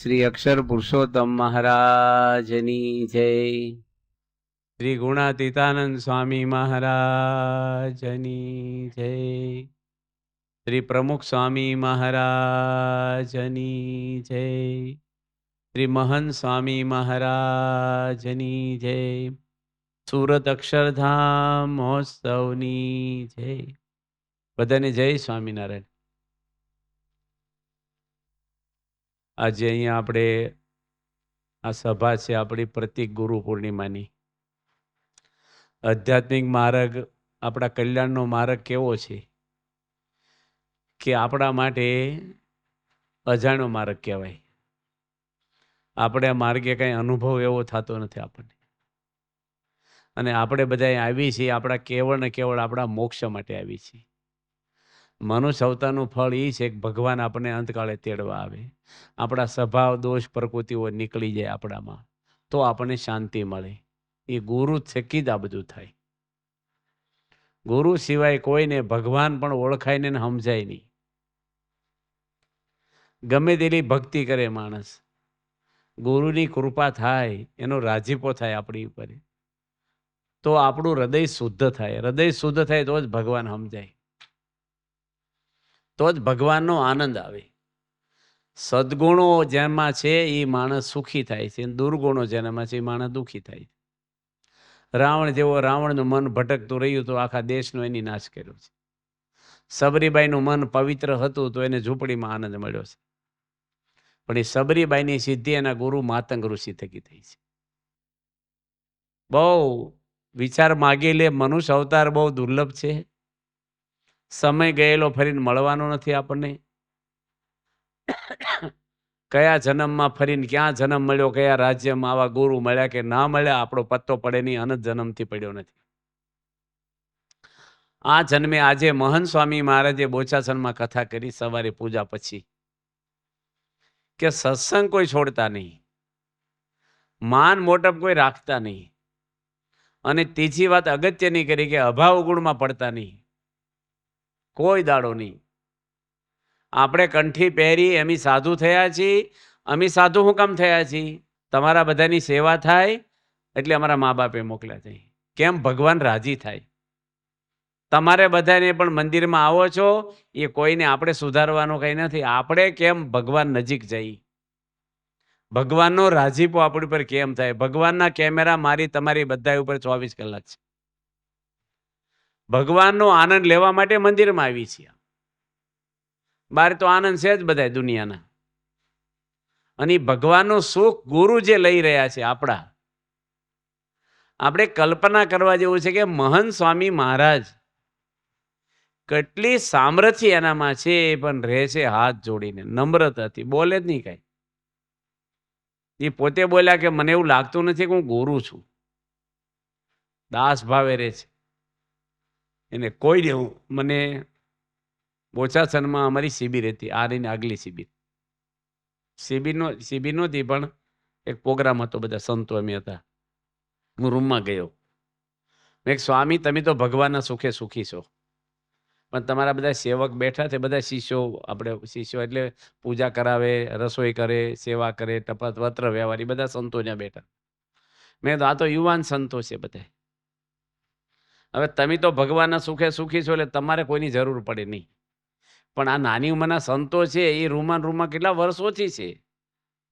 શ્રી અક્ષર પુરુષોત્તમ મહારાજની જય. શ્રી ગુણાતીતાનંદ સ્વામી મહારાજની જય. શ્રી પ્રમુખ સ્વામી મહારાજની જય. શ્રી મહંત સ્વામી મહારાજની જય. સુરત અક્ષરધામ મહોત્સવની જય. બધાને જય સ્વામિનારાયણ. આજે અહીંયા આપણે આ સભા છે આપણી પ્રતિક ગુરુ પૂર્ણિમાની. આધ્યાત્મિક માર્ગ, આપણા કલ્યાણનો માર્ગ કેવો છે કે આપણા માટે અજાણ્યો માર્ગ કહેવાય. આપણે આ માર્ગે કંઈ અનુભવ એવો થતો નથી આપણને. અને આપણે બધા આવી છીએ આપણા કેવળ ને કેવળ આપણા મોક્ષ માટે આવી છીએ. મનુષ્ય અવતારનું ફળ એ છે કે ભગવાન આપણને અંતકાળે તેડવા આવે, આપણા સ્વભાવ દોષ પ્રકૃતિઓ નીકળી જાય આપણામાં, તો આપણને શાંતિ મળે. એ ગુરુ થકી જ આ બધું થાય. ગુરુ સિવાય કોઈને ભગવાન પણ ઓળખાય ને સમજાય નહીં. ગમે તેટલી ભક્તિ કરે માણસ, ગુરુની કૃપા થાય, એનો રાજીપો થાય આપણી ઉપર, તો આપણું હૃદય શુદ્ધ થાય. હૃદય શુદ્ધ થાય તો જ ભગવાન સમજાય, તો જ ભગવાનનો આનંદ આવે. સદગુણો જેમાં છે એ માણસ સુખી થાય છે, દુર્ગુણો જેનામાં છે એ માણસ દુઃખી થાય છે. રાવણ જેવો રાવણનું મન ભટકતું રહ્યું તો આખા દેશનો એની નાશ કર્યો છે. સબરીબાઈનું મન પવિત્ર હતું તો એને ઝૂંપડીમાં આનંદ મળ્યો છે. પણ એ સબરીબાઈની સિદ્ધિ એના ગુરુ માતંગ ઋષિ થકી થઈ છે. બહુ વિચાર માગી લે, મનુષ્ય અવતાર બહુ દુર્લભ છે. સમય ગયેલો ફરીને મળવાનો નથી આપણને. કયા જન્મમાં ફરીને ક્યાં જન્મ મળ્યો, કયા રાજ્યમાં આવા ગુરુ મળ્યા કે ના મળ્યા આપણો પત્તો પડે નહીં. અનંત જન્મથી પડ્યો નથી. આ જન્મે આજે મહંત સ્વામી મહારાજે બોચાસનમાં કથા કરી સવારે પૂજા પછી કે સત્સંગ કોઈ છોડતા નહીં, માન મોટપ કોઈ રાખતા નહીં, અને ત્રીજી વાત અગત્યની કરી કે અભાવ ગુણમાં પડતા નહીં, કોઈ દાડો નહીં. આપણે કંઠી પહેરી એમ સાધુ થયા છીએ. અમે સાધુ શું કામ થયા છીએ? તમારા બધાની સેવા થાય એટલે અમારા મા બાપે મોકલ્યા છે. કેમ? ભગવાન રાજી થાય. તમારે બધાને પણ મંદિરમાં આવો છો એ કોઈને આપણે સુધારવાનું કંઈ નથી. આપણે કેમ ભગવાન નજીક જઈ, ભગવાનનો રાજીપો આપણી પર કેમ થાય. ભગવાનના કેમેરા મારી તમારી બધા ઉપર 24 કલાક છે. ભગવાનનો આનંદ લેવા માટે મંદિરમાં આવી છીએ. બહાર તો આનંદ છે જ બધા દુનિયાના. અને ભગવાનનું સુખ ગુરુ જે લઈ રહ્યા છે આપણા, આપણે કલ્પના કરવા જેવું છે કે મહંત સ્વામી મહારાજ કેટલી સામર્થ્ય એનામાં છે, પણ રહે છે હાથ જોડીને, નમ્રતાથી, બોલે જ નહીં કાંઈ. એ પોતે બોલ્યા કે મને એવું લાગતું નથી કે હું ગુરુ છું. દાસ ભાવે રહે છે. એને કોઈ દેવું. મને બોચાસનમાં અમારી શિબિર હતી, આ રહીને આગલી શિબિર. શિબિર નહોતી પણ એક પ્રોગ્રામ હતો, બધા સંતો અમે હતા. હું રૂમમાં ગયો. મેં સ્વામી તમે તો ભગવાનના સુખે સુખી છો, પણ તમારા બધા સેવક બેઠા છે, બધા શિષ્યો, આપણે શિષ્યો એટલે પૂજા કરાવે, રસોઈ કરે, સેવા કરે, ટપાત વત્ર વ્યવહાર, બધા સંતો ત્યાં બેઠા. મેં તો આ તો યુવાન સંતો છે બધા. હવે તમે તો ભગવાનના સુખે સુખી છો એટલે તમારે કોઈની જરૂર પડે નહીં. પણ આ નાની ઉંમરના સંતો છે એ રૂમમાં કેટલા વર્ષોથી છે.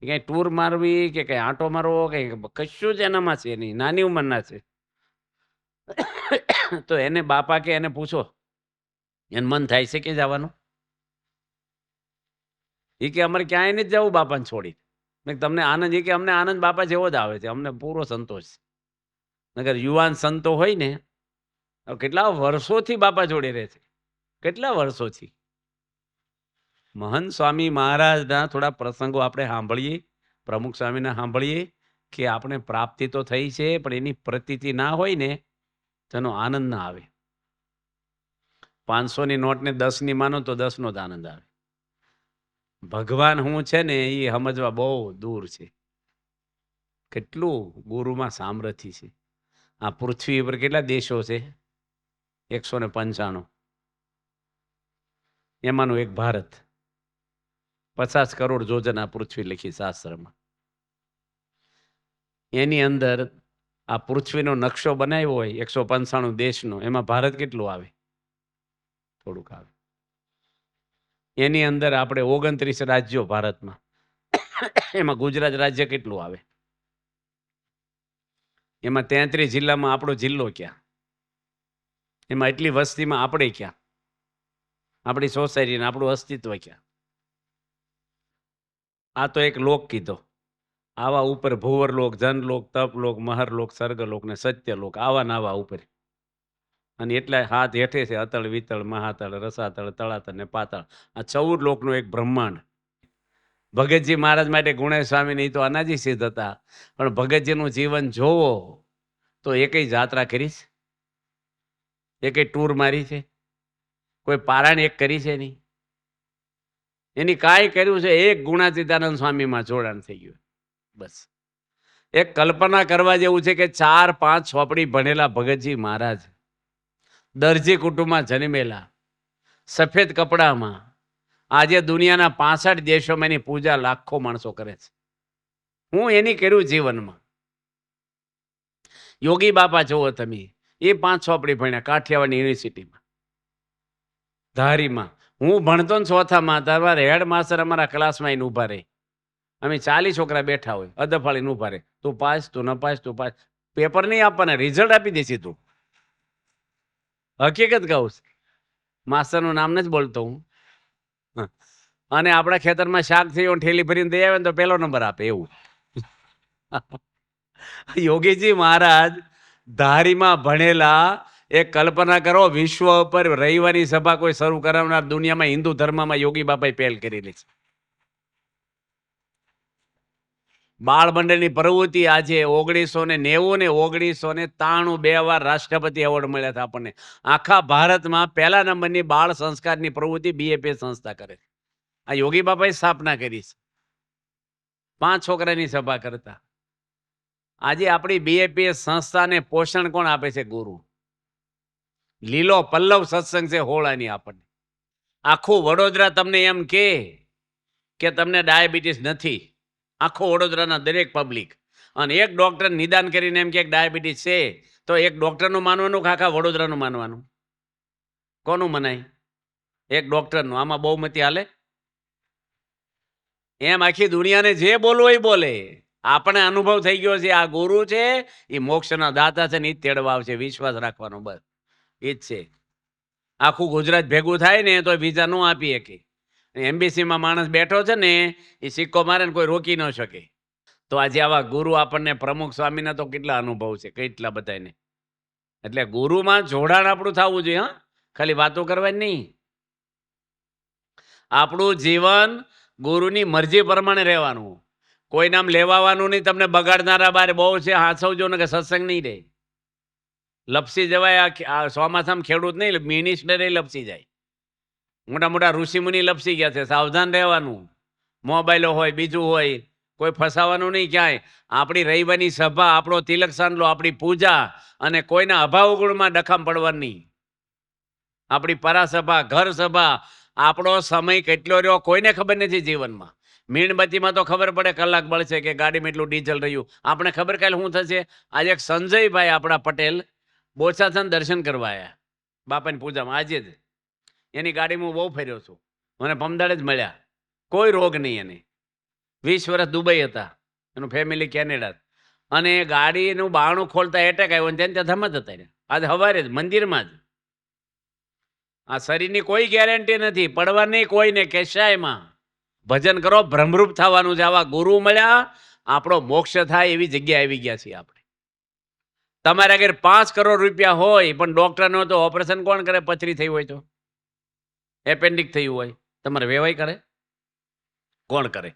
કંઈ ટૂર મારવી કે કંઈ આંટો મારવો કંઈ કશું જ એનામાં છે નહીં, નાની ઉંમરના છે. તો એને બાપા કે એને પૂછો, એને મન થાય છે કે જવાનું? એ કે અમારે ક્યાંય નથી જવું બાપાને છોડી. તમને આનંદ? એ કે અમને આનંદ બાપા જેવો જ આવે છે, અમને પૂરો સંતોષ છે. નગર યુવાન સંતો હોય ને, કેટલા વર્ષોથી બાપા જોડે રહે છે, કેટલા વર્ષોથી. મહંત સ્વામી મહારાજના થોડા પ્રસંગો આપણે સાંભળીએ, પ્રમુખ સ્વામીના સાંભળીએ કે આપણે પ્રાપ્તિ તો થઈ છે, પણ એની પ્રતીતિ ના હોય ને તેનો આનંદ ના આવે. 500ની નોટને 10ની માનો તો 10નો જ આનંદ આવે. ભગવાન શું છે ને એ સમજવા બહુ દૂર છે. કેટલું ગુરુમાં સામર્થ્ય છે. આ પૃથ્વી પર કેટલા દેશો છે? 195. એમાંનું એક ભારત. 50 કરોડ યોજના પૃથ્વી લખી શાસ્ત્રમાં. એની અંદર આ પૃથ્વીનો નકશો બનાવ્યો હોય 195 દેશનો, એમાં ભારત કેટલું આવે? થોડુંક આવે. એની અંદર આપણે 29 રાજ્યો ભારતમાં, એમાં ગુજરાત રાજ્ય કેટલું આવે? એમાં 33 જિલ્લામાં આપણો જિલ્લો ક્યાં? એમાં એટલી વસ્તીમાં આપણે ક્યાં? આપણી સોસાયટીને આપણું અસ્તિત્વ ક્યાં? આ તો એક લોક કીધો. આવા ઉપર ભુવરલોક, જનલોક, તપલોક, મહરલોક, સર્ગલોક ને સત્યલોક, આવા નાવા ઉપર. અને એટલા હાથ હેઠે છે અતળ, વિતળ, મહાતળ, રસાતળ, તળાતળ ને પાતાળ. આ 14 લોકનું એક બ્રહ્માંડ. ભગતજી મહારાજ માટે ગુણેશ સ્વામી તો અનાજી સિદ્ધ હતા, પણ ભગતજીનું જીવન જોવો તો એકય જાત્રા કરીશ, એકય ટૂર મારી છે, કોઈ પારાયણ એક કરી છે નહીં. એની કાંઈ કર્યું છે? એક ગુણાતીતાનંદ સ્વામીમાં જોડાણ થઈ ગયું. બસ એક કલ્પના કરવા જેવું છે કે 4-5 ચોપડી ભણેલા ભગતજી મહારાજ, દરજી કુટુંબમાં જન્મેલા, સફેદ કપડામાં, આજે દુનિયાના 65 દેશોમાં એની પૂજા લાખો માણસો કરે છે. હું એની કર્યું જીવનમાં. યોગી બાપા જોવો તમે, એ 5 ચોપડી ભણ્યા કાઠિયાવાડ યુનિવર્સિટીમાં, ધારીમાં. હું ભણતો ને 4થામાં, તમારે હેડ માસ્ટર અમારા ક્લાસમાં આવીને ઊભા રહે. અમે 40 છોકરા બેઠા હોય, અદફાળીને ઊભા રહે. તું પાસ, તું ન પાસ, તું પાસ. પેપર નહીં આપવાના, રિઝલ્ટ આપી દેશે તું. હકીકત કહું, માસ્ટરનું નામ નથી બોલતો હું. અને આપણા ખેતરમાં શાક થયું ઠેલી ભરીને દઈ આવે ને તો પહેલો નંબર આપે એવું. યોગીજી મહારાજ ધારીમાં ભણેલા. એક કલ્પના કરો, વિશ્વ ઉપર રવિવારની સભા કોઈ શરૂ કરાવનાર દુનિયામાં હિન્દુ ધર્મમાં યોગી બાપાએ પહેલ કરેલી છે. બાળ મંડળની પ્રવૃત્તિ આજે 1990 ને 1993 2 વાર રાષ્ટ્રપતિ એવોર્ડ મળ્યા હતા આપણને. આખા ભારતમાં પહેલા નંબરની બાળ સંસ્કારની પ્રવૃત્તિ બીએપીએ સંસ્થા કરે છે. આ યોગી બાપાએ સ્થાપના કરી છે. 5 છોકરાની સભા કરતા. આજે આપણી બીએપીએ સંસ્થાને પોષણ કોણ આપે છે? ગુરુ. લીલો પલ્લવ સત્સંગ છે હોળાની આપણને. આખું વડોદરા તમને એમ કે તમને ડાયાબિટીસ નથી, આખો વડોદરાના દરેક પબ્લિક. અને એક ડોક્ટર નિદાન કરીને એમ કે ડાયાબિટીસ છે, તો એક ડોક્ટરનું માનવાનું કે આખા વડોદરાનું માનવાનું? કોનું મનાય? એક ડોક્ટરનું. આમાં બહુમતી હાલે? એમ આખી દુનિયાને જે બોલવું એ બોલે. આપણે અનુભવ થઈ ગયો છે, આ ગુરુ છે એ મોક્ષના દાતા છે ને એ જ તેડવા આવશે. વિશ્વાસ રાખવાનો, બસ એ જ છે. આખું ગુજરાત ભેગું થાય ને તો વિઝા ન આપી શકે. એમ્બેસીમાં માણસ બેઠો છે ને એ સિક્કો મારે ને કોઈ રોકી ન શકે. તો આજે આવા ગુરુ આપણને, પ્રમુખ સ્વામીના તો કેટલા અનુભવ છે, કેટલા બધાને. એટલે ગુરુમાં જોડાણ આપણું થવું જોઈએ. હા, ખાલી વાતો કરવાની નહીં. આપણું જીવન ગુરુની મરજી પ્રમાણે રહેવાનું. કોઈ નામ લેવાનું નહીં. તમને બગાડનારા બારે બહુ છે, હાંસવજો ને કે સત્સંગ નહીં રહે. લપસી જવાય. આ ચોમાસામાં ખેડૂત નહીં, મિનિસ્ટરે લપસી જાય. મોટા મોટા ઋષિમુનિ લપસી ગયા છે. સાવધાન રહેવાનું. મોબાઈલો હોય, બીજું હોય, કોઈ ફસાવાનું નહીં ક્યાંય. આપણી રવિવારની સભા, આપણો તિલક સાંડલો, આપણી પૂજા, અને કોઈના અભાવ ગુણમાં ડખામ પડવાનું નહીં. આપણી પરાસભા, ઘર સભા, આપણો સમય કેટલો રહ્યો કોઈને ખબર નથી જીવનમાં. મીણબત્તીમાં તો ખબર પડે કલાક બળશે કે ગાડીમાં એટલું ડીઝલ રહ્યું. આપણે ખબર કાલે શું થશે. આજે એક સંજયભાઈ આપણા પટેલ બોચાસણ દર્શન કરવા આવ્યા બાપાની પૂજામાં. આજે જ એની ગાડીમાં બહુ ફર્યો છું, મને પમદાડે જ મળ્યા. કોઈ રોગ નહીં એને. 20 વર્ષ દુબઈ હતા, એનું ફેમિલી કેનેડા. અને ગાડીનું બારણું ખોલતા એટેક આવ્યો ને ત્યાં ધમત હતા. આજે સવારે જ મંદિરમાં જ. આ શરીરની કોઈ ગેરંટી નથી, પડવાની કોઈને કેશાયમાં. ભજન કરો, ભ્રમરૂપ થવાનું છે. આવા ગુરુ મળ્યા, આપણો મોક્ષ થાય એવી જગ્યા આવી ગયા છીએ આપણે. તમારે અગર 5 કરોડ રૂપિયા હોય પણ ડોક્ટર નો તો ઓપરેશન કોણ કરે? પથરી થઈ હોય તો, એપેન્ડિક થયું હોય, તમારે વેવાય કરે? કોણ કરે?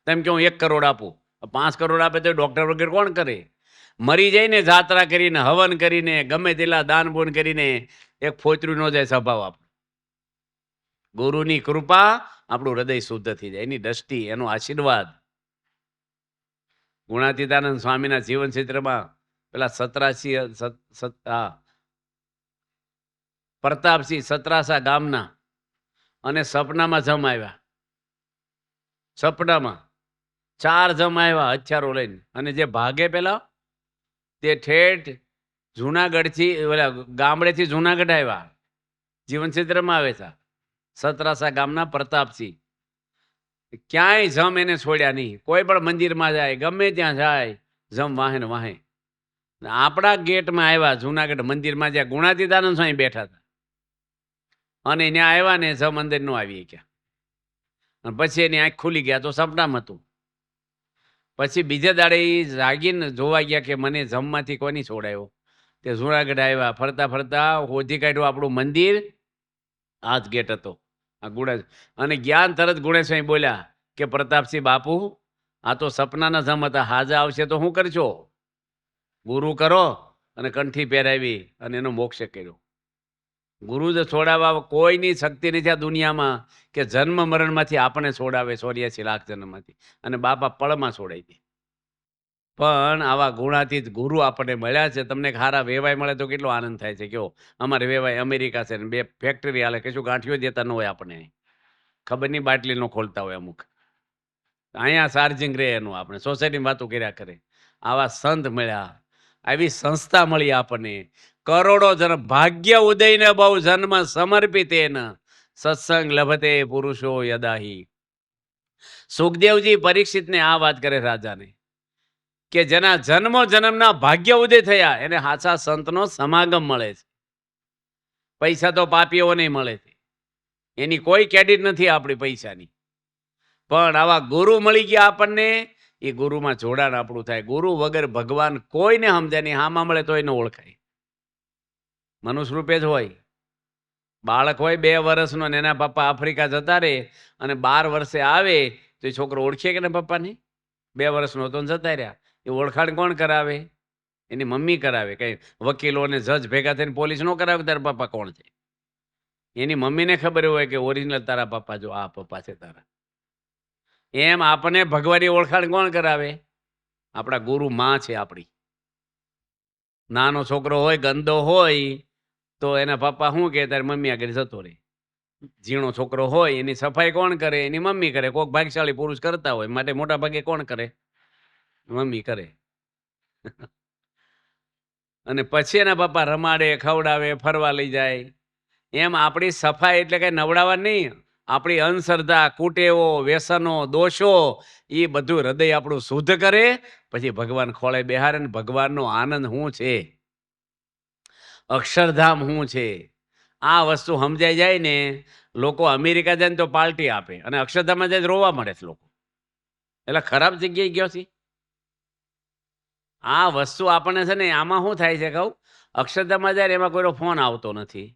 તેમ કે હું 1 કરોડ આપું, 5 કરોડ આપે તો ડોક્ટર વગર કોણ કરે? મરી જાય ને જાત્રા કરીને, હવન કરીને, ગમે તેટલા દાન પૂન કરીને, એક ફોતરું ન જાય સ્વભાવ આપણો. ગુરુની કૃપા, આપણું હૃદય શુદ્ધ થઈ જાય, એની દ્રષ્ટિ, એનો આશીર્વાદ. ગુણાતીતાનંદ સ્વામીના જીવન ક્ષેત્રમાં પેલા પ્રતાપસિંહ સતરાસા ગામના અને સપનામાં જમાવ્યા. સપનામાં 4 જમ આવ્યા હથિયારો લઈને, અને જે ભાગે પેલા તે ઠેઠ જુનાગઢથી ઓલા ગામડેથી જુનાગઢ આવ્યા, જીવનક્ષેત્રમાં આવે છે. સતરાસા ગામના પ્રતાપસિંહ ક્યાંય જમ એને છોડ્યા નહીં. કોઈ પણ મંદિરમાં જાય, ગમે ત્યાં જાય, જમ વાહે ને વાહે. આપણા ગેટમાં આવ્યા જુનાગઢ મંદિરમાં, જ્યાં ગુણાતીતાનંદ સ્વામી બેઠા હતા, અને ત્યાં આવ્યા ને જમ અંદર નો આવી ગયા. અને પછી એની આંખ ખુલી ગયા, તો સપનામાં હતું. પછી બીજે દાડે એ જાગીને જોવા ગયા કે મને જમમાંથી કોની છોડાયો. તે જુનાગઢ આવ્યા, ફરતા ફરતા હોધી કાઢ્યું આપણું મંદિર, આ જ ગેટ હતો આ ગુણા. અને જ્ઞાન તરત ગુણેશભાઈ બોલ્યા કે પ્રતાપસિંહ બાપુ, આ તો સપનાના જમ હતા, હાજા આવશે તો શું કરશો? ગુરુ કરો. અને કંઠી પહેરાવી અને એનો મોક્ષ કર્યો. ગુરુ જ છોડાવવા કોઈની શક્તિ નથી આ દુનિયામાં કે જન્મ મરણમાંથી આપણે છોડાવે, 84 લાખ જન્મમાંથી. અને બાપા પળમાં છોડાઈ દે. પણ આવા ગુણાતીત ગુરુ આપણને મળ્યા છે. તમને સારા વેવાય મળે તો કેટલો આનંદ થાય છે. કયો અમારે વેવાય અમેરિકા છે ને 2 ફેક્ટરી હાલે, કશું ગાંઠીઓ દેતા ન હોય આપણને, ખબર નહીં બાટલી ન ખોલતા હોય અમુક. અહીંયા ચાર્જિંગ રહે એનું, આપણે સોસાયટીમાં વાતો કર્યા કરે. આવા સંત મળ્યા, આવી સંસ્થા મળી આપણને. કરોડો જન ભાગ્ય ઉદયને બહુ જન્મ સમર્પિત સત્સંગ લભતે પુરુષો યદાહી. સુખદેવજી પરીક્ષિતને આ વાત કરે રાજાને કે જેના જન્મો જન્મના ભાગ્ય ઉદય થયા એને સાચા સંતનો સમાગમ મળે છે. પૈસા તો પાપીઓને મળે છે, એની કોઈ ક્રેડિટ નથી આપણી પૈસાની. પણ આવા ગુરુ મળી ગયા આપણને, એ ગુરુમાં જોડાણ આપણું થાય. ગુરુ વગર ભગવાન કોઈને સમજે નહીં. હામાં મળે તો એને ઓળખાય. મનુષ્ય રૂપે જ હોય. બાળક હોય 2 વર્ષનો ને એના પપ્પા આફ્રિકા જતા રહે અને 12 વર્ષે આવે તો એ છોકરો ઓળખે કે ને પપ્પાને? 2 વર્ષનો હતો ને જતા રહ્યા. એ ઓળખાણ કોણ કરાવે? એની મમ્મી કરાવે. કઈ વકીલો અને જજ ભેગા થઈને પોલીસ નો કરાવે તારા પપ્પા કોણ છે. એની મમ્મીને ખબર હોય કે ઓરિજિનલ તારા પપ્પા જો આ પપ્પા છે તારા. એમ આપણને ભગવાનની ઓળખાણ કોણ કરાવે? આપણા ગુરુ માં છે આપણી. નાનો છોકરો હોય, ગંદો હોય, તો એના પપ્પા શું કે તારી મમ્મી આગળ જતો રહે. ઝીણો છોકરો હોય એની સફાઈ કોણ કરે? એની મમ્મી કરે. કોઈક ભાગ્યશાળી પુરુષ કરતા હોય, માટે મોટા ભાગે કોણ કરે? મમ્મી કરે. અને પછી એના પપ્પા રમાડે, ખવડાવે, ફરવા લઈ જાય. એમ આપણી સફાઈ એટલે કઈ નવડાવવા નહીં. આપણી અંધશ્રદ્ધા, કુટેવો, વ્યસનો, દોષો, એ બધું હૃદય આપણું શુદ્ધ કરે. પછી ભગવાન ખોળે બેહારે ને ભગવાનનો આનંદ શું છે, અક્ષરધામ શું છે, આ વસ્તુ સમજાઈ જાય ને લોકો અમેરિકા જાય ને તો પાર્ટી આપે, અને અક્ષરધામમાં જાય રોવા મળે છે લોકો. એટલે ખરાબ જગ્યાએ ગયો છે. આ વસ્તુ આપણને છે ને આમાં શું થાય છે કહું, અક્ષરધામમાં જાય એમાં કોઈનો ફોન આવતો નથી,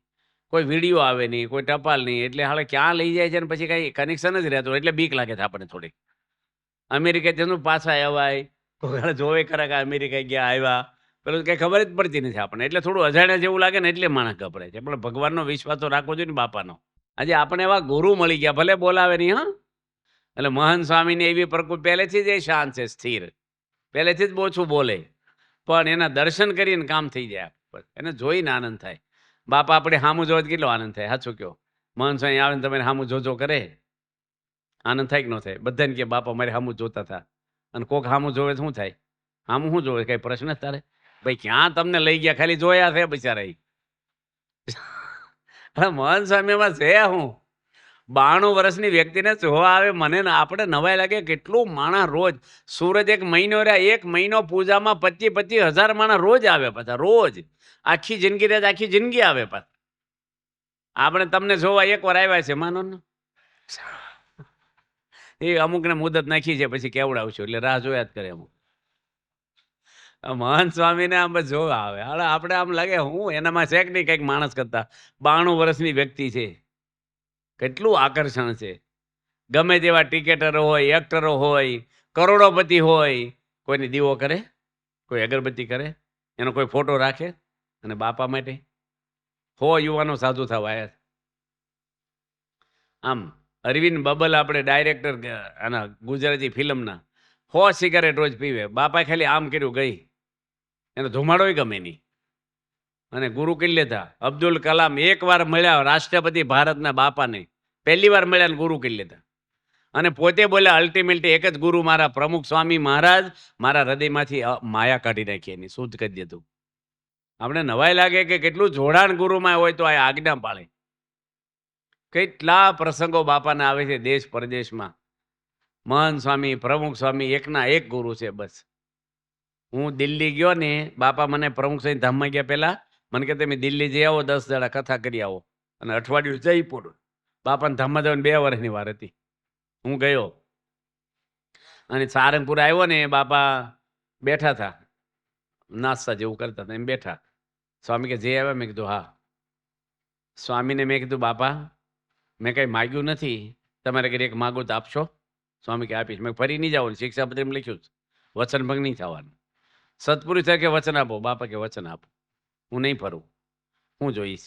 કોઈ વિડીયો આવે નહીં, કોઈ ટપાલ નહીં. એટલે હાલે ક્યાં લઈ જાય છે ને પછી કઈ કનેક્શન જ રહેતું, એટલે બીક લાગે છે આપણને થોડીક. અમેરિકા તેનું પાછા આવ્યા, કોઈ જોવે ખરા કે અમેરિકા ગયા આવ્યા, પેલું કઈ ખબર જ પડતી નથી આપણને. એટલે થોડું અજાણ્યા જેવું લાગે ને એટલે માણસ ગભરાય છે. પણ ભગવાનનો વિશ્વાસ તો રાખવો જોઈએ ને બાપાનો. આજે આપણે એવા ગુરુ મળી ગયા, ભલે બોલાવે નહીં. હા, એટલે મહંત સ્વામીની એવી પ્રકૃતિ પહેલેથી જ એ શાંત છે, સ્થિર, પહેલેથી જ ઓછું બોલે, પણ એના દર્શન કરીને કામ થઈ જાય. એને જોઈને આનંદ થાય. બાપા આપણે સામું જોવા કેટલો આનંદ થાય. સાચું કહો, મહંત સ્વામી આવે ને તમે સામું જોજો કરે, આનંદ થાય કે ન થાય? બધાને કે બાપા મારે સામું જોતા હતા. અને કોક સામું જોવે શું થાય? સામું શું જોવે? કઈ પ્રશ્ન જ તારે? ભાઈ ક્યાં તમને લઈ ગયા, ખાલી જોયા છે બિચારા. મહંત સ્વામીમાં છે હું 92 વર્ષની વ્યક્તિને જોવા આવે, મને આપણે નવાઈ લાગે. કેટલું માણસ રોજ, સૂરજ 1 મહિનો રહ્યા, 1 મહિનો પૂજામાં 25,000 માણસ રોજ આવે. પાછા રોજ આખી જિંદગી રહે, આખી જિંદગી આવે પાછા. આપણે તમને જોવા 1 વાર આવ્યા છે, માનો ને. એ અમુકને મુદત નાખી છે, પછી કેવડાવશું એટલે રાહ જોયા જ કરે અમુક. મહંત સ્વામીને આમ જોવા આવે. હાલે આપણે આમ લાગે હું એનામાં છે કે નહીં કંઈક માણસ કરતા. 92 વર્ષની વ્યક્તિ છે, કેટલું આકર્ષણ છે. ગમે તેવા ટિકેટરો હોય, એક્ટરો હોય, કરોડોપતિ હોય, કોઈની દીવો કરે, કોઈ અગરબત્તી કરે, એનો કોઈ ફોટો રાખે. અને બાપા માટે યુવાનો સાધુ થવા આવ્યા. આમ અરવિંદ બબલ આપણે ડાયરેક્ટર આના ગુજરાતી ફિલ્મના 100 સિગારેટ રોજ પીવે. બાપાએ ખાલી આમ કર્યું ગઈ, એનો ધુમાડો ગમે નહીં. અને ગુરુ કરી લેતા. અબ્દુલ કલામ 1 વાર મળ્યા રાષ્ટ્રપતિ ભારતના બાપાને, પહેલી વાર મળ્યા ને ગુરુ કરી લેતા. અને પોતે બોલ્યા અલ્ટિમેટલી એક જ ગુરુ મારા પ્રમુખ સ્વામી મહારાજ મારા હૃદયમાંથી માયા કાઢી નાખી, એની શુદ્ધ કરી દીધું. આપણે નવાઈ લાગે કે કેટલું જોડાણ ગુરુમાં હોય તો આ આજ્ઞા પાળે. કેટલા પ્રસંગો બાપાના આવે છે દેશ પરદેશમાં. મહંત સ્વામી, પ્રમુખ સ્વામી એકના એક ગુરુ છે બસ. હું દિલ્હી ગયો ને, બાપા મને પ્રમુખ સ્વામી ધામમાં ગયા પહેલા મને કે તમે દિલ્હી જઈ આવો, 10 દાડા કથા કરી આવો. અને અઠવાડિયું જયપુર. બાપાને ધામમાં જવાની 2 વર્ષની વાર હતી. હું ગયો અને સારંગપુર આવ્યો ને, બાપા બેઠા હતા, નાસ્તા જેવું કરતા હતા, એમ બેઠા. સ્વામી કે જે આવ્યા? મેં કીધું હા. સ્વામીને મેં કીધું બાપા મેં કંઈ માગ્યું નથી, તમારે ઘરે એક માગું તો આપશો? સ્વામી કે આપીશ. મેં ફરી નહીં જવાનું, શિક્ષાપત્રીમાં લખ્યું છે વચન ભંગ નહીં થવાનું. સત્પુરુષ કે વચન આપો. બાપા કે વચન આપો, હું નહીં ફરું, હું જોઈશ.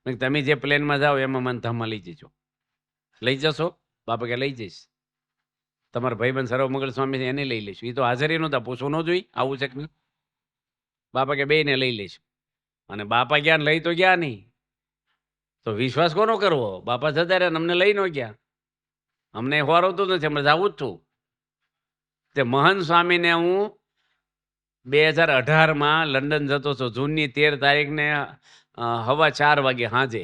મેં તમે જે પ્લેનમાં જાઓ એમાં મને ધામમાં લઈ જજો. લઈ જશો? બાપા કે લઈ જઈશ. તમારા ભાઈબંધ સર્વમંગળ સ્વામી છે એને લઈ લઈશું. એ તો હાજરી નહોતા, પૂછવું ન જોઈ આવું છે કે નહીં. બાપા કે બેયને લઈ લઈશું. અને બાપા ગયા લઈ તો ગયા નહીં, તો વિશ્વાસ કોનો કરવો? બાપા જતા રહ્યા, અમને લઈ ન ગયા. અમને હોરવતું નથી, અમે જવું જ છું. તે મહંત સ્વામીને હું 2018માં લંડન જતો હતો, જૂનની 13 તારીખને 4:15 વાગે સાંજે,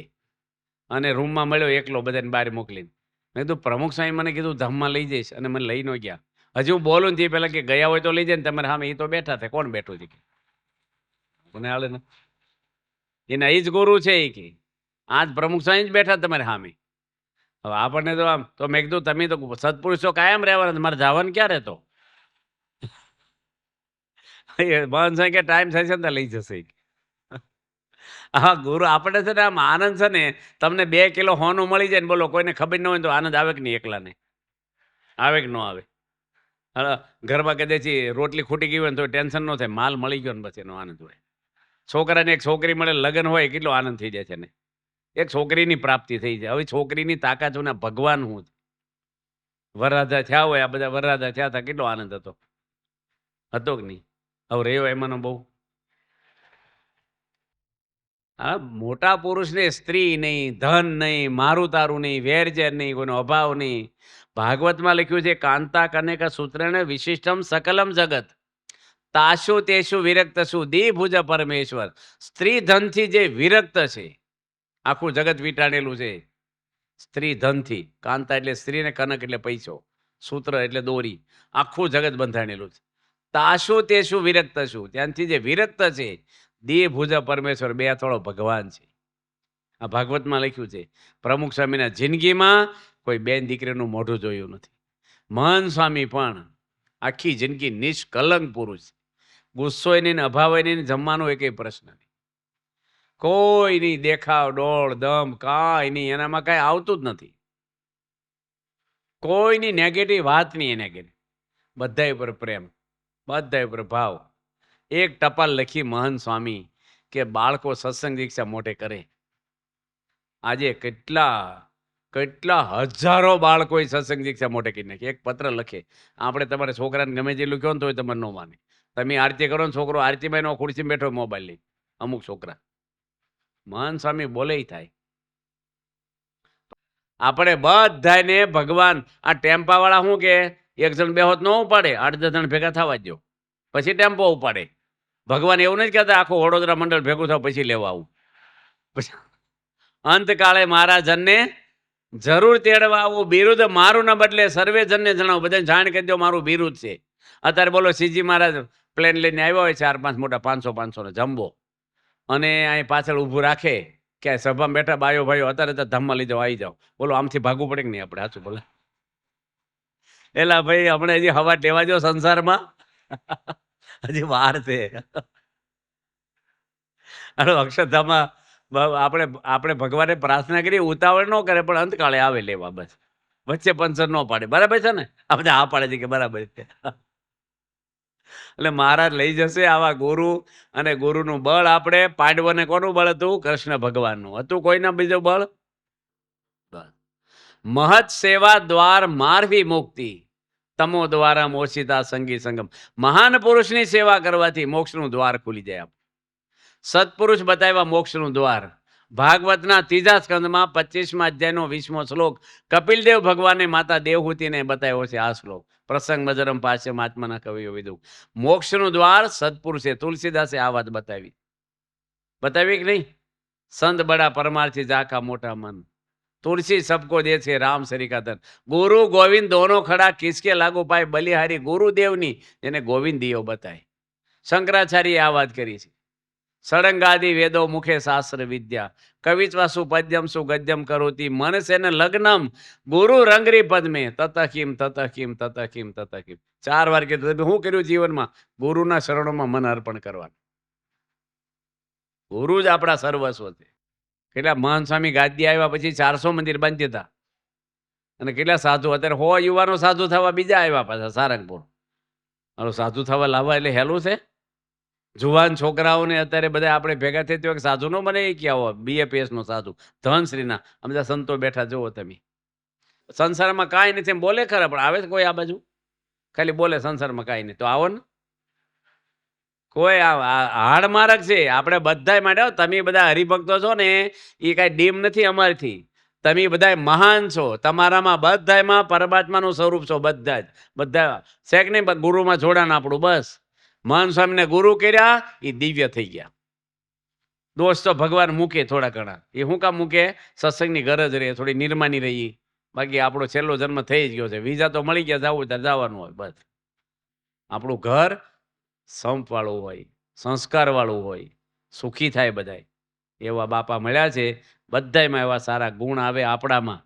અને રૂમમાં મળ્યો એકલો, બધાને બહાર મોકલીને. મેં કીધું પ્રમુખ સ્વામી મને કીધું ધામમાં લઈ જઈશ, અને મને લઈ ન ગયા. હજી હું બોલું ને તે પહેલાં કે ગયા હોય તો લઈ જાય ને, તમારે સામે એ તો બેઠા હતા. કોણ બેઠું છે? મને હાલે ને, એના એ જ ગુરુ છે. એ કે આજ પ્રમુખ સ્વામી જ બેઠા તમારે સામે. હવે આપણને તો આમ તો મેં કીધું તમે તો સત્પુરુષો કાયમ રહેવાના, મારે જવાનું ક્યારે? તો મહંત સ્વામી કે ટાઈમ થશે ને લઈ જશે. હા ગુરુ આપણે છે ને આમ આનંદ છે ને, તમને 2 કિલો હોનું મળી જાય ને, બોલો કોઈને ખબર ન હોય તો આનંદ આવે કે નહીં? એકલાને આવે કે ન આવે? ઘરમાં કદાચ રોટલી ખૂટી ગઈ હોય ને તો ટેન્શન ન થાય, માલ મળી ગયો ને બસ એનો આનંદ હોય. છોકરાને એક છોકરી મળે, લગ્ન હોય, કેટલો આનંદ થઈ જાય છે ને. એક છોકરીની પ્રાપ્તિ થઈ જાય. હવે છોકરીની તાકાત હોય ને, ભગવાન હું વરરાજા થયા હોય, આ બધા વરરાજા થયા હતા, કેટલો આનંદ હતો કે નહીં? હવે રહ્યો એમાંનો બહુ. હા, મોટા પુરુષને સ્ત્રી નહીં, ધન નહીં, મારું તારું નહીં, વેરઝેર નહીં, કોઈનો અભાવ નહીં. ભાગવતમાં લખ્યું છે કાંતા કનેક સૂત્રેણ વિશિષ્ટમ સકલમ જગત તાશુ તેશુ વિરક્તશુ દીભુજ પરમેશ્વર. સ્ત્રી ધનથી જે વિરક્ત છે, આખું જગત વીંટાળેલું છે સ્ત્રી ધનથી. કાંતા એટલે સ્ત્રીને, કનક એટલે પૈસો, સૂત્ર એટલે દોરી, આખું જગત બંધાણેલું છે. તાશુ તેશુ વિરક્તશુ, ત્યાંથી જે વિરક્ત છે, દીભુજ પરમેશ્વર, 2 થોડો ભગવાન છે. આ ભાગવતમાં લખ્યું છે. પ્રમુખ સ્વામીના જિંદગીમાં કોઈ બેન દીકરીનું મોઢું જોયું નથી. મહંત સ્વામી પણ આખી જિંદગી નિષ્કલંક પુરુષ, ગુસ્સો નહીં, અભાવ નહીં, જમવાનો એકેય પ્રશ્ન નહીં, કોઈ નહીં, દેખાવ ડોળ દમ કાંઈ નહીં, એનામાં કાંઈ આવતું જ નથી. કોઈની નેગેટિવ વાત નહીં એને. બધા ઉપર પ્રેમ, બધા ઉપર ભાવ. એક ટપાલ લખી મહંત સ્વામી કે બાળકો સત્સંગ દીક્ષા મોટે કરે. આજે કેટલા હજારો બાળકો સત્સંગ દીક્ષા મોટે કરી નાખી. એક પત્ર લખે, આપણે તમારા છોકરાને ગમે તે લખ્યો ને તો તમે ન માને. તમે આરતી કરો ને, છોકરો આરતીમાં નો ખુરશી બેઠો મોબાઈલ લઈ, અમુક છોકરા. મહંત સ્વામી બોલે થાય. આપણે બધાને ભગવાન, આ ટેમ્પાવાળા શું કે 1 જણ બેહોત ન ઉપાડે, 8-10 જણ ભેગા થવા દો, પછી ટેમ્પો ઉપાડે. ભગવાન એવું નથી કહેતા આખું વડોદરા મંડળ ભેગું થાવ પછી લેવા આવું. પછી અંતકાળે મારા જનને જરૂર તેડવા આવું, બિરુદ મારું ના બદલે સર્વે જનને જણાવું. બધાને જાણ કરી દો મારું બિરુદ છે. અત્યારે બોલો શ્રીજી મહારાજ પ્લેન લઈને આવ્યા હોય 4-5 મોટા 500 ને જમ્બો, અને અહીં પાછળ ઊભું રાખે કે સભામાં બેઠા બાયો ભાઈઓ અત્યારે તો ધામમાં લઈ જાઓ, આવી જાઓ. બોલો આમથી ભાગવું પડે કે નહીં આપણે? સાચું બોલે એલા ભાઈ, હમણાં હજી હવા ટેવા જો સંસારમાં, હજી વાર છે. અક્ષરધામમાં આપણે ભગવાને પ્રાર્થના કરી, ઉતાવળ ન કરે પણ અંતકાળે આવે લેવા, બસ વચ્ચે પંચર ન પાડે. બરાબર છે ને? આ બધા હા પાડે છે કે બરાબર છે. એટલે મહારાજ લઈ જશે આવા ગુરુ, અને ગુરુનું બળ આપણે પાંડવોને કોનું બળ હતું? કૃષ્ણ ભગવાનનું હતું, કોઈના બીજું બળ? મહત સેવા દ્વાર માર્વી મુક્તિ, તમો દ્વારા મોચિતા સંગી સંગમ. મહાન પુરુષની સેવા કરવાથી મોક્ષનું દ્વાર ખુલી જાય. સત્પુરુષ બતાવ્યા મોક્ષનું દ્વાર. ભાગવતના 3જા સ્કંદમાં 25મા અધ્યાયનો 20મો શ્લોક કપિલદેવ ભગવાને માતા દેવહૂતિને બતાવ્યો છે. આ શ્લોક પ્રસંગ મજરમ પાશ્ય મહાત્માના કવિઓ વિદુ. મોક્ષનું દ્વાર સત્પુરુષે તુલસીદાસે આ વાત બતાવી કે નહીં? સંત બડા પરમાર્થી જાખા મોટા મન, तुलसी सबको दे छे राम सरी का धन, गुरु गोविंद दोनों खड़ा किसके लागू पाए, बलिहारी गुरुदेवनी जेने गोविंद दियो बताए. शंकराचार्य आ बात करी छे. सड़ंगादि वेदो मुखे शास्त्र विद्या, कवित्वासु पद्यम सु गद्यम करोति, मन से न लग्नम गुरु रंगरी पद में, तत किम तत किम तत किम तत किम. 4 વાર કે હું કર્યું જીવનમાં? ગુરુના શરણોમાં મન અર્પણ કરવાનું. ગુરુ જ આપણા સર્વસ્વ છે. કેટલા મહાન સ્વામી ગાદી આવ્યા પછી 400 મંદિર બાંધી હતા, અને કેટલા સાધુ અત્યારે 100 યુવાનો સાધુ થવા બીજા આવ્યા પાછા સારંગપુર. હાલો સાધુ થવા લાવવા એટલે હેલું છે? જુવાન છોકરાઓને અત્યારે બધા આપણે ભેગા થઈ તો સાધુ નો બને કે આવો BAPS નો સાધુ ધનશ્રીના આ બધા સંતો બેઠા જુઓ તમે. સંસારમાં કાંઈ નથી એમ બોલે ખરા, પણ આવે કોઈ આ બાજુ? ખાલી બોલે સંસારમાં કાંઈ નહીં. તો આવો ને, કોઈ હાડમારક છે આપણે બધા માટે. તમે બધા હરિભક્તો છો ને એ કાંઈ ડીમ નથી અમારીથી. તમે બધા મહાન છો, તમારામાં બધામાં પરમાત્માનું સ્વરૂપ છો. બધા જ બધા શેક નહીં, ગુરુમાં જોડાણ આપણું. બસ મહાન સ્વામીને ગુરુ કર્યા એ દિવ્ય થઈ ગયા. દોષ તો ભગવાન મૂકે થોડા ઘણા. એ શું કામ મૂકે? સત્સંગની ગરજ રહે, થોડી નિર્માની રહી. બાકી આપણો છેલ્લો જન્મ થઈ જ ગયો છે. વિઝા તો મળી ગયા, જવું ત્યારે જવાનું હોય. બસ આપણું ઘર સંપવાળું હોય, સંસ્કારવાળું હોય, સુખી થાય બધાય એવા બાપા મળ્યા છે. બધામાં એવા સારા ગુણ આવે આપણામાં,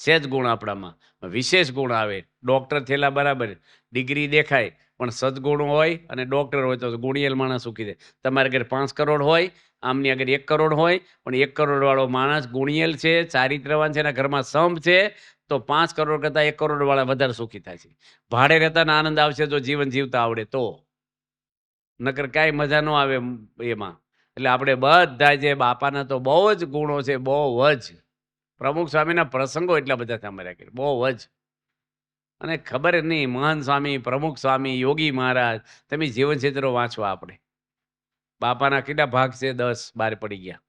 સહેજ ગુણ આપણામાં, વિશેષ ગુણ આવે. ડૉક્ટર થયેલા બરાબર, ડિગ્રી દેખાય, પણ સદગુણ હોય અને ડૉક્ટર હોય તો ગુણિયેલ માણસ સુખી થાય. તમારે ઘરે 5 કરોડ હોય, આમની આગળ 1 કરોડ હોય, પણ 1 કરોડવાળો માણસ ગુણિયેલ છે, ચારિત્રવાન છે, એના ઘરમાં સંપ છે, તો 5 કરોડ કરતાં 1 કરોડવાળા વધારે સુખી થાય છે. ભાડે રહેતાને આનંદ આવશે જો જીવન જીવતા આવડે તો, નકર કાંઈ મજા ન આવે એમાં. એટલે આપણે બધા જે બાપાના તો બહુ જ ગુણો છે, બહુ જ. પ્રમુખ સ્વામીના પ્રસંગો એટલા બધા સાંભળ્યા કરે, બહુ જ. અને ખબર નહીં, મહાન સ્વામી, પ્રમુખ સ્વામી, યોગી મહારાજ, તમે જીવન ચિત્રો વાંચવા. આપણે બાપાના કેટલા ભાગ છે? 10-12 પડી ગયા.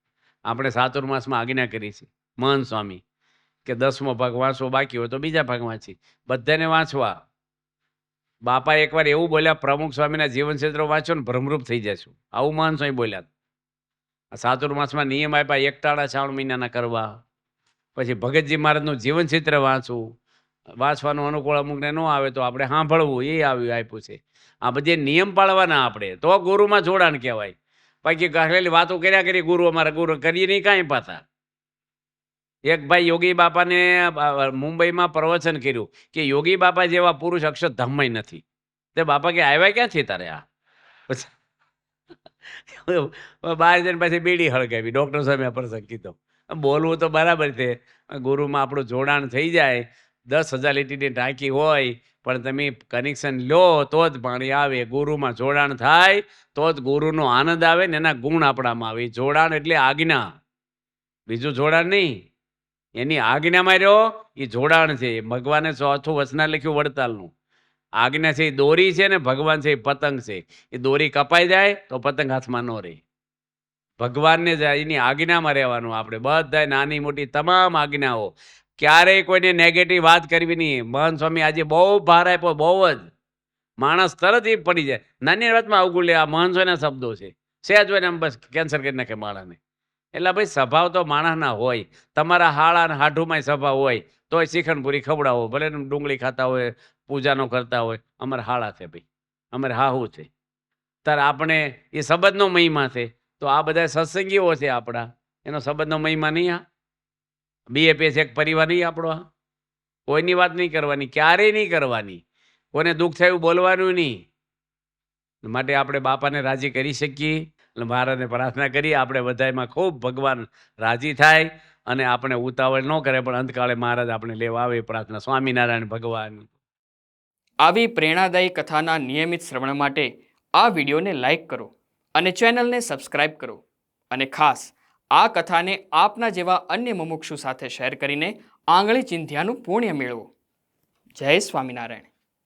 આપણે ચાતુર્માસમાં આજ્ઞા કરી છે મહાન સ્વામી કે 10મો ભાગ વાંચવો, બાકી હોય તો બીજા ભાગ વાંચી. બધાને વાંચવા. બાપા એકવાર એવું બોલ્યા, પ્રમુખ સ્વામીના જીવન ક્ષેત્રો વાંચો ને ભ્રમરૂપ થઈ જશું. આવું મહાન સ્વામી બોલ્યા. ચાતુર્માસમાં નિયમ આપ્યા, 1 ટાણા 3 મહિનાના કરવા. પછી ભગતજી મહારાજનું જીવન ચિત્ર વાંચવું. વાંચવાનું અનુકૂળ અમુકને ન આવે તો આપણે સાંભળવું, એ આપ્યું છે. આ બધે નિયમ પાળવાના આપણે, તો ગુરુમાં જોડાણ કહેવાય. બાકી ઘરેલી વાતો કર્યા કરી, ગુરુ અમારા ગુરુ કરીએ નહીં કાંઈ પાછા. એક ભાઈ યોગી બાપાને મુંબઈમાં પ્રવચન કર્યું કે યોગી બાપા જેવા પુરુષ અક્ષરધામમાં નથી. તે બાપા કે આવ્યા ક્યાંથી તારે? આ બહાર જઈને પછી બીડી હળગાવી. ડૉક્ટર સાહેબ પ્રસંગ કીધો. બોલવું તો બરાબર છે, ગુરુમાં આપણું જોડાણ થઈ જાય. 10,000 લીટરની ટાંકી હોય, પણ તમે કનેક્શન લો તો જ પાણી આવે. ગુરુમાં જોડાણ થાય તો જ ગુરુનો આનંદ આવે ને એના ગુણ આપણામાં આવે. જોડાણ એટલે આજ્ઞા, બીજું જોડાણ નહીં. એની આજ્ઞામાં રહ્યો એ જોડાણ છે. ભગવાને 4થું વચના લખ્યું વડતાલનું. આજ્ઞા છે એ દોરી છે ને ભગવાન છે એ પતંગ છે. એ દોરી કપાઈ જાય તો પતંગ હાથમાં ન રહે. ભગવાનને જાય એની આજ્ઞામાં રહેવાનું. આપણે બધા નાની મોટી તમામ આજ્ઞાઓ, ક્યારેય કોઈને નેગેટિવ વાત કરવી નહીં. મહાન સ્વામી આજે બહુ ભાર આપ્યો, બહુ જ. માણસ તરત એ પડી જાય નાની વાતમાં અવગુણ લે. આ મહાન સ્વામીના શબ્દો છે. સહેજ હોય ને આમ બસ કેન્સર કરી નાખે માણસને. એટલે ભાઈ સ્વભાવ તો માણસના હોય. તમારા હાળા અને હાઢુમાં સ્વભાવ હોય તોય શ્રીખંડ-પૂરી ખવડાવો, ભલે ડુંગળી ખાતા હોય, પૂજાનો કરતા હોય. અમારે હાળા છે ભાઈ, અમારે હાહુ છે. ત્યારે આપણે એ સંબંધનો મહિમા છે. તો આ બધા સત્સંગીઓ છે આપણા, એનો સંબંધનો મહિમા નહીં. આ BAPS એક પરિવાર નહીં આપણો. આ કોઈની વાત નહીં કરવાની, ક્યારેય નહીં કરવાની. કોઈને દુઃખ થયું બોલવાનું નહીં. માટે આપણે બાપાને રાજી કરી શકીએ. એટલે મહારાજને પ્રાર્થના કરીએ આપણે બધામાં ખૂબ ભગવાન રાજી થાય અને આપણે ઉતાવળ ન કરે, પણ અંતકાળે મહારાજ આપણે લેવા આવે. પ્રાર્થના. સ્વામિનારાયણ ભગવાન. આવી પ્રેરણાદાયી કથાના નિયમિત શ્રવણ માટે આ વિડીયોને લાઈક કરો અને ચેનલને સબસ્ક્રાઈબ કરો. અને ખાસ આ કથાને આપના જેવા અન્ય મુમુક્ષુ સાથે શેર કરીને આંગળી ચિંધ્યાનું પુણ્ય મેળવો. જય સ્વામિનારાયણ.